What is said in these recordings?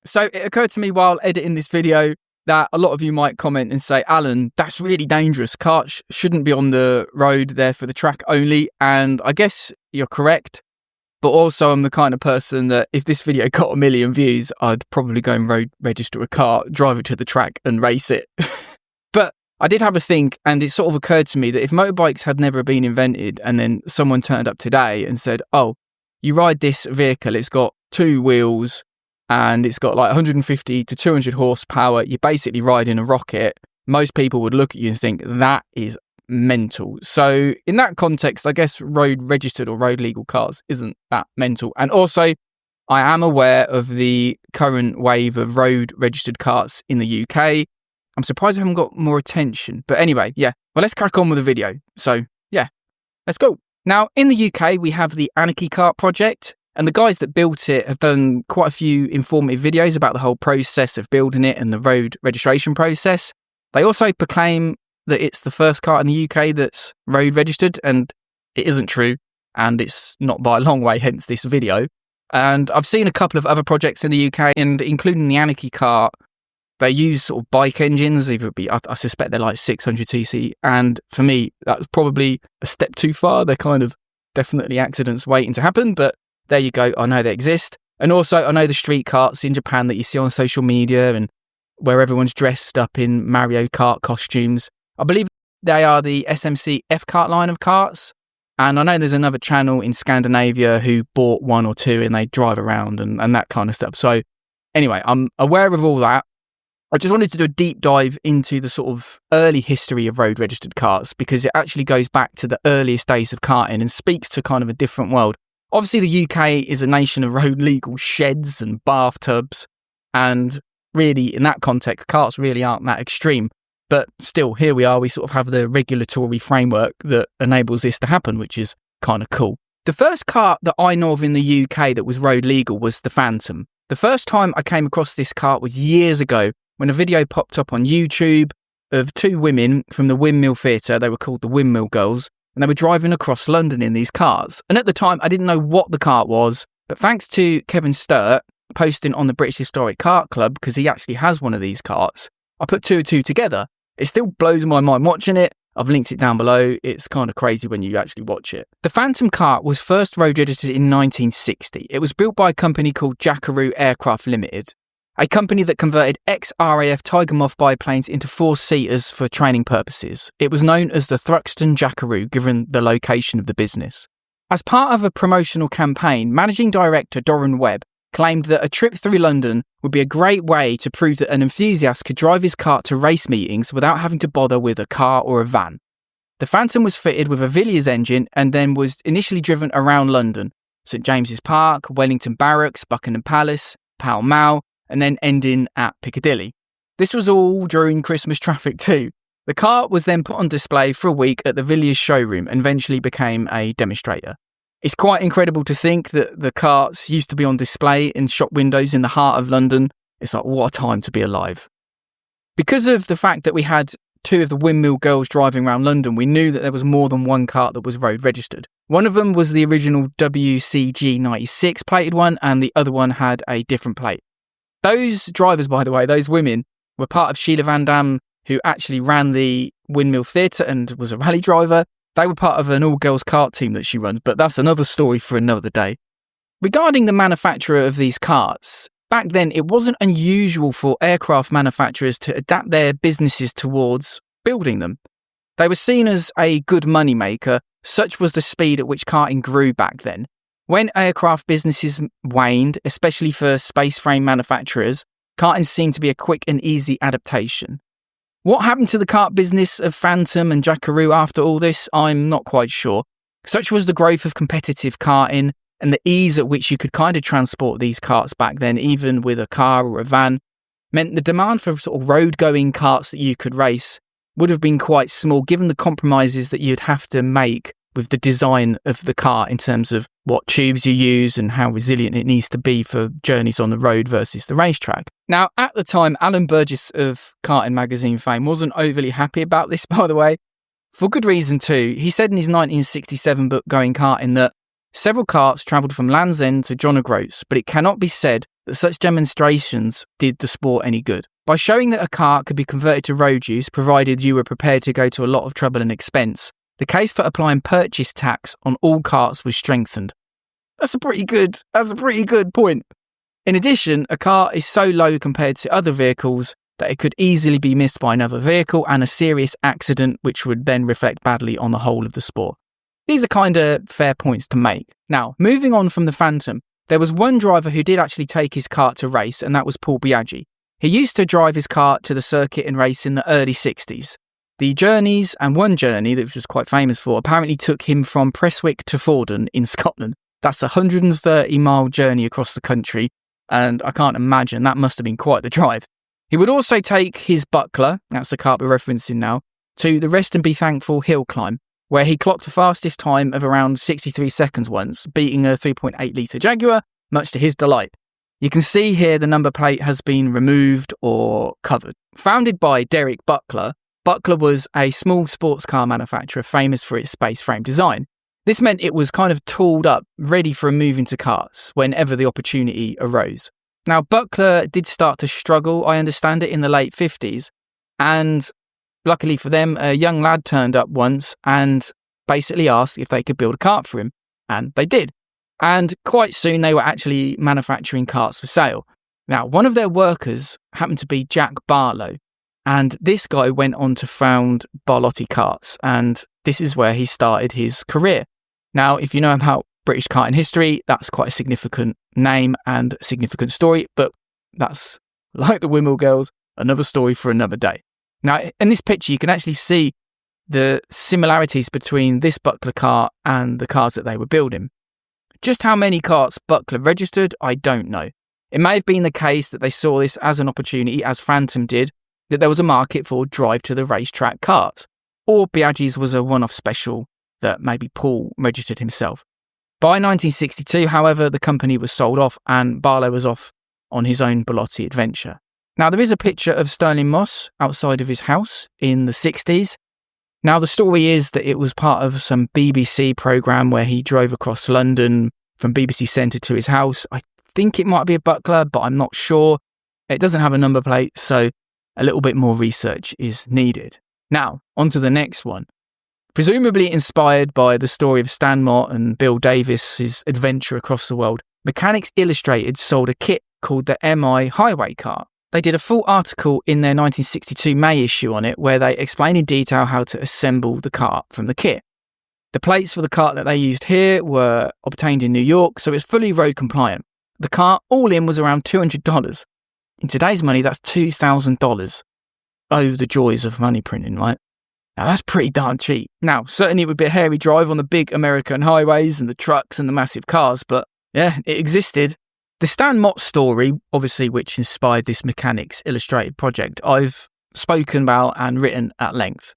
So it occurred to me while editing this video that a lot of you might comment and say, Alan, that's really dangerous. Karts shouldn't be on the road, there for the track only. And I guess you're correct. But also I'm the kind of person that if this video got 1 million views, I'd probably go and road register a car, drive it to the track and race it. But I did have a think, and it sort of occurred to me that if motorbikes had never been invented and then someone turned up today and said, oh, you ride this vehicle, it's got 2 wheels, and it's got like 150 to 200 horsepower, you're basically riding a rocket, most people would look at you and think, that is mental. So in that context, I guess road registered or road legal cars isn't that mental. And also, I am aware of the current wave of road registered karts in the UK. I'm surprised I haven't got more attention. But anyway, yeah. Well, let's crack on with the video. So, yeah, let's go. Now, in the UK, we have the Anarchy Kart project. And the guys that built it have done quite a few informative videos about the whole process of building it and the road registration process. They also proclaim that it's the first kart in the UK that's road registered, and it isn't true, and it's not by a long way, hence this video. And I've seen a couple of other projects in the UK, and including the Anarchy Kart, they use sort of bike engines, I suspect they're like 600cc, and for me, that's probably a step too far. They're kind of definitely accidents waiting to happen, but there you go, I know they exist. And also, I know the street karts in Japan that you see on social media and where everyone's dressed up in Mario Kart costumes. I believe they are the SMC F-Kart line of karts. And I know there's another channel in Scandinavia who bought 1 or 2 and they drive around and that kind of stuff. So anyway, I'm aware of all that. I just wanted to do a deep dive into the sort of early history of road registered karts because it actually goes back to the earliest days of karting and speaks to kind of a different world. Obviously, the UK is a nation of road legal sheds and bathtubs, and really, in that context, karts really aren't that extreme. But still, here we are, we sort of have the regulatory framework that enables this to happen, which is kind of cool. The first kart that I know of in the UK that was road legal was the Phantom. The first time I came across this kart was years ago when a video popped up on YouTube of 2 women from the Windmill Theatre. They were called the Windmill Girls. And they were driving across London in these cars. And at the time, I didn't know what the kart was, but thanks to Kevin Sturt posting on the British Historic Kart Club, because he actually has one of these karts, I put 2 and 2 together. It still blows my mind watching it. I've linked it down below. It's kind of crazy when you actually watch it. The Phantom kart was first road registered in 1960. It was built by a company called Jackaroo Aircraft Limited, a company that converted ex-RAF Tiger Moth biplanes into 4-seaters for training purposes. It was known as the Thruxton Jackaroo, given the location of the business. As part of a promotional campaign, managing director Doran Webb claimed that a trip through London would be a great way to prove that an enthusiast could drive his kart to race meetings without having to bother with a car or a van. The Phantom was fitted with a Villiers engine and then was initially driven around London, St James's Park, Wellington Barracks, Buckingham Palace, Pall Mall, and then ending at Piccadilly. This was all during Christmas traffic too. The kart was then put on display for a week at the Villiers showroom and eventually became a demonstrator. It's quite incredible to think that the karts used to be on display in shop windows in the heart of London. It's like, what a time to be alive. Because of the fact that we had 2 of the Windmill Girls driving around London, we knew that there was more than one kart that was road registered. One of them was the original WCG 96 plated one, and the other one had a different plate. Those drivers, by the way, those women, were part of Sheila Van Dam, who actually ran the Windmill Theatre and was a rally driver. They were part of an all-girls kart team that she runs, but that's another story for another day. Regarding the manufacturer of these karts, back then it wasn't unusual for aircraft manufacturers to adapt their businesses towards building them. They were seen as a good moneymaker, such was the speed at which karting grew back then. When aircraft businesses waned, especially for space frame manufacturers, karting seemed to be a quick and easy adaptation. What happened to the kart business of Phantom and Jackaroo after all this, I'm not quite sure. Such was the growth of competitive karting and the ease at which you could kind of transport these karts back then, even with a car or a van, meant the demand for sort of road-going karts that you could race would have been quite small, given the compromises that you'd have to make with the design of the car in terms of what tubes you use and how resilient it needs to be for journeys on the road versus the racetrack. Now, at the time, Alan Burgess of Karting magazine fame wasn't overly happy about this, by the way, for good reason too. He said in his 1967 book, Going Karting, that several karts travelled from Land's End to John O'Groats, but it cannot be said that such demonstrations did the sport any good. By showing that a kart could be converted to road use, provided you were prepared to go to a lot of trouble and expense, the case for applying purchase tax on all karts was strengthened. That's a pretty good point. In addition, a kart is so low compared to other vehicles that it could easily be missed by another vehicle and a serious accident, which would then reflect badly on the whole of the sport. These are kind of fair points to make. Now, moving on from the Phantom, there was one driver who did actually take his kart to race, and that was Paul Biaggi. He used to drive his kart to the circuit and race in the early 60s. The journeys, and one journey that was quite famous for, apparently took him from Prestwick to Fordham in Scotland. That's a 130-mile journey across the country, and I can't imagine that must have been quite the drive. He would also take his Buckler, that's the kart we're referencing now, to the Rest and Be Thankful hill climb, where he clocked the fastest time of around 63 seconds once, beating a 3.8 litre Jaguar, much to his delight. You can see here the number plate has been removed or covered. Founded by Derek Buckler, Buckler was a small sports car manufacturer famous for its space frame design. This meant it was kind of tooled up, ready for a move into karts whenever the opportunity arose. Now, Buckler did start to struggle, I understand it, in the late 50s, and luckily for them, a young lad turned up once and basically asked if they could build a kart for him, and they did. And quite soon they were actually manufacturing karts for sale. Now, one of their workers happened to be Jack Barlow, and this guy went on to found Barlotti Karts, and this is where he started his career. Now, if you know about British karting history, that's quite a significant name and significant story, but that's, like the Wimble Girls, another story for another day. Now, in this picture, you can actually see the similarities between this Buckler kart and the cars that they were building. Just how many karts Buckler registered, I don't know. It may have been the case that they saw this as an opportunity, as Phantom did, that there was a market for drive to the racetrack karts, or Biaggi's was a one-off special that maybe Paul registered himself. By 1962, however, the company was sold off and Barlow was off on his own Barlotti adventure. Now, there is a picture of Stirling Moss outside of his house in the 60s. Now, the story is that it was part of some BBC programme where he drove across London from BBC Centre to his house. I think it might be a Buckler, but I'm not sure. It doesn't have a number plate, so a little bit more research is needed. Now, on to the next one. Presumably inspired by the story of Stan Mott and Bill Davis's adventure across the world, Mechanics Illustrated sold a kit called the MI Highway Kart. They did a full article in their 1962 May issue on it where they explain in detail how to assemble the kart from the kit. The plates for the kart that they used here were obtained in New York, so it's fully road compliant. The kart all in was around $200. In today's money, that's $2,000. Oh, the joys of money printing, right? Now, that's pretty darn cheap. Now, certainly it would be a hairy drive on the big American highways and the trucks and the massive cars, but yeah, it existed. The Stan Mott story, obviously, which inspired this Mechanics Illustrated project, I've spoken about and written at length.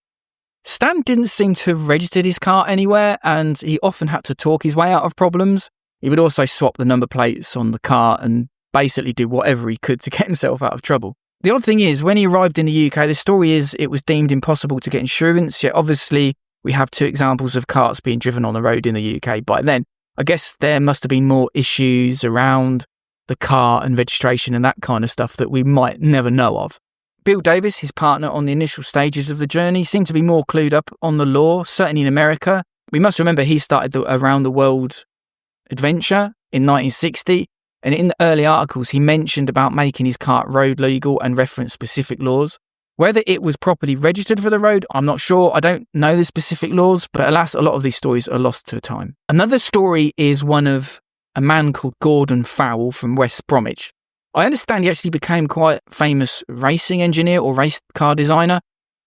Stan didn't seem to have registered his car anywhere, and he often had to talk his way out of problems. He would also swap the number plates on the car and basically do whatever he could to get himself out of trouble. The odd thing is, when he arrived in the UK, the story is it was deemed impossible to get insurance, yet obviously we have two examples of karts being driven on the road in the UK by then. I guess there must have been more issues around the car and registration and that kind of stuff that we might never know of. Bill Davis, his partner on the initial stages of the journey, seemed to be more clued up on the law, certainly in America. We must remember he started the around the world adventure in 1960, and in the early articles he mentioned about making his kart road legal and referenced specific laws. Whether it was properly registered for the road, I'm not sure. I don't know the specific laws, but alas, a lot of these stories are lost to time. Another story is one of a man called Gordon Fowle from West Bromwich. I understand he actually became quite a famous racing engineer or race car designer,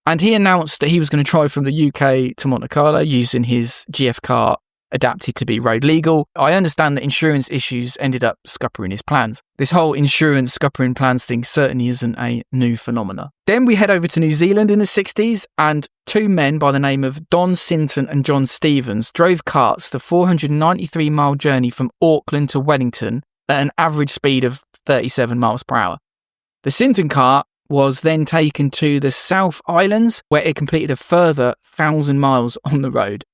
and he announced that he was going to drive from the UK to Monte Carlo using his GF car adapted to be road legal. I understand that insurance issues ended up scuppering his plans. This whole insurance scuppering plans thing certainly isn't a new phenomena. Then we head over to New Zealand in the 60s, and two men by the name of Don Sinton and John Stevens drove karts the 493-mile journey from Auckland to Wellington at an average speed of 37 miles per hour. The Sinton kart was then taken to the South Islands, where it completed a further 1,000 miles on the road.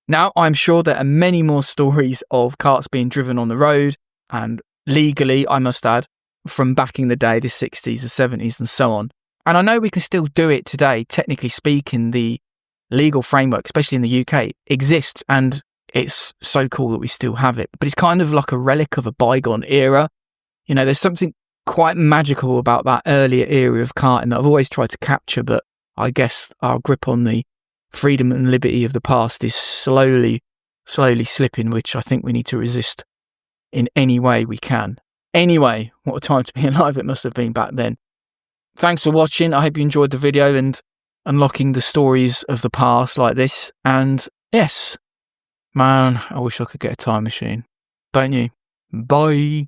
Now, I'm sure there are many more stories of karts being driven on the road and legally, I must add, from back in the day, the 60s, the 70s and so on. And I know we can still do it today. Technically speaking, the legal framework, especially in the UK, exists, and it's so cool that we still have it. But it's kind of like a relic of a bygone era. You know, there's something quite magical about that earlier era of karting that I've always tried to capture, but I guess our grip on the freedom and liberty of the past is slowly slipping, which I think we need to resist in any way we can. Anyway, what a time to be alive it must have been back then. Thanks for watching. I hope you enjoyed the video and unlocking the stories of the past like this. And yes, man, I wish I could get a time machine. Don't you? Bye.